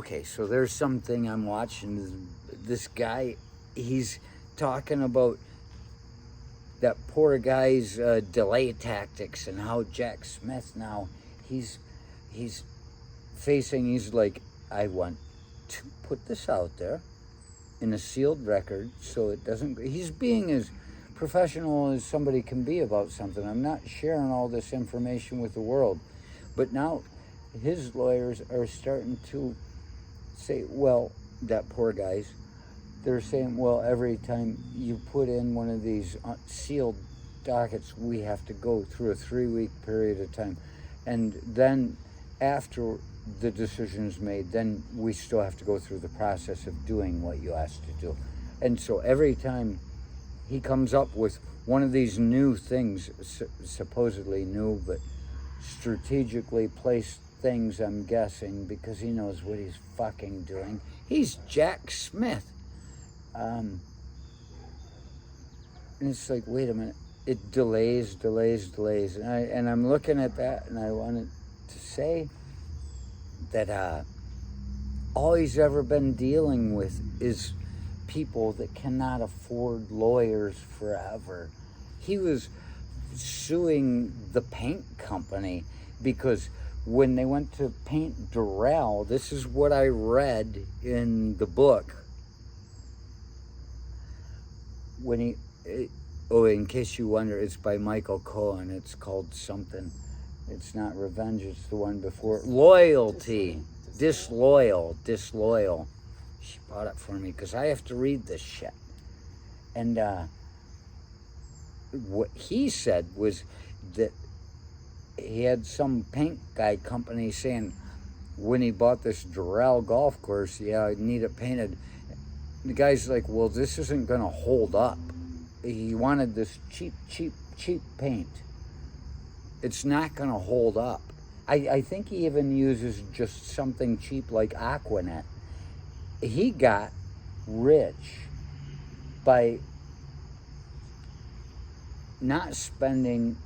Okay, so there's something I'm watching. This guy, he's talking about that poor guy's delay tactics and how Jack Smith now, he's facing, he's like, I want to put this out there in a sealed record so it doesn't, he's being as professional as somebody can be about something. I'm not sharing all this information with the world. But now his lawyers are starting to say, well, that poor guy's, they're saying, well, every time you put in one of these sealed dockets, we have to go through a 3-week period of time. And then after the decision's made, then we still have to go through the process of doing what you asked to do. And so every time he comes up with one of these new things, supposedly new, but strategically placed things, I'm guessing, because he knows what he's fucking doing. He's Jack Smith. And it's like, wait a minute. It delays. And I'm looking at that, and I wanted to say that all he's ever been dealing with is people that cannot afford lawyers forever. He was suing the paint company because when they went to paint Durrell, this is what I read in the book. When in case you wonder, it's by Michael Cohen. It's called something. It's not Revenge, it's the one before. Loyalty. Disloyal. She bought it for me because I have to read this shit. And what he said was that he had some paint guy company saying when he bought this Durrell golf course, yeah, I need it painted. The guy's like, well, this isn't going to hold up. He wanted this cheap paint. It's not going to hold up. I think he even uses just something cheap like Aquanet. He got rich by not spending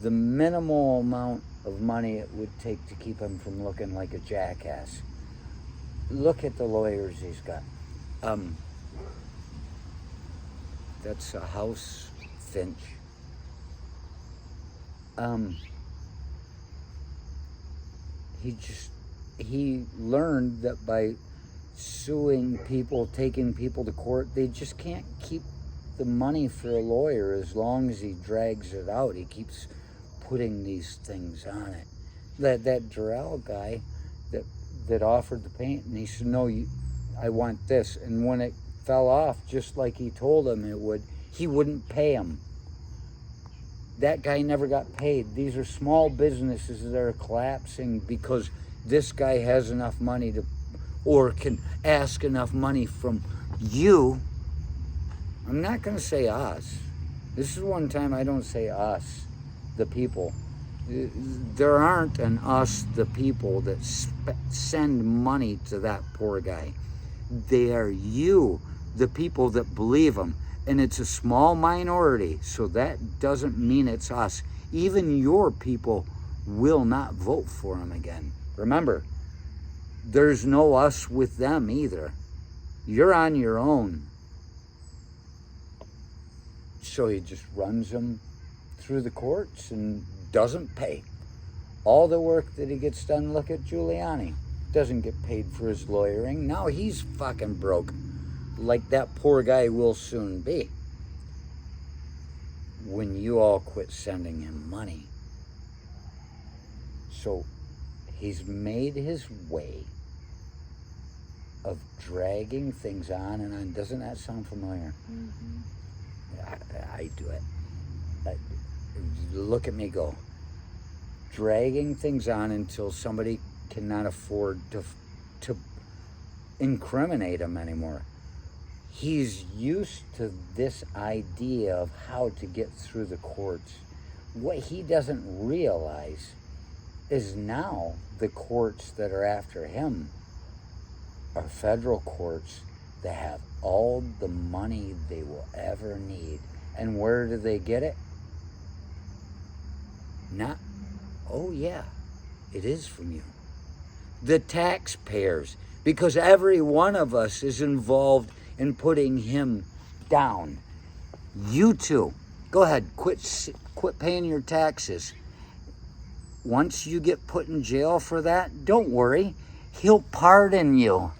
the minimal amount of money it would take to keep him from looking like a jackass. Look at the lawyers he's got. That's a house finch. He learned that by suing people, taking people to court, they just can't keep the money for a lawyer as long as he drags it out. He keeps putting these things on it. That Durrell guy that offered the paint, and he said, no, I want this. And when it fell off, just like he told him it would, he wouldn't pay him. That guy never got paid. These are small businesses that are collapsing because this guy has enough money to, or can ask enough money from you. I'm not going to say us. This is one time I don't say us, the people. There aren't an us, the people, that send money to that poor guy. They are you, the people that believe him. And it's a small minority, so that doesn't mean it's us. Even your people will not vote for him again. Remember, there's no us with them either. You're on your own. So he just runs them through the courts and doesn't pay. All the work that he gets done, look at Giuliani. Doesn't get paid for his lawyering. Now he's fucking broke. Like that poor guy will soon be. When you all quit sending him money. So he's made his way of dragging things on and on. Doesn't that sound familiar? Mm-hmm. I do it. Look at me go. Dragging things on until somebody cannot afford to incriminate him anymore. He's used to this idea of how to get through the courts. What he doesn't realize is now the courts that are after him are federal courts that have all the money they will ever need. And where do they get it? Not, oh yeah, it is from you. the taxpayers, because every one of us is involved in putting him down. You too. Go ahead, quit paying your taxes. Once you get put in jail for that, don't worry. He'll pardon you.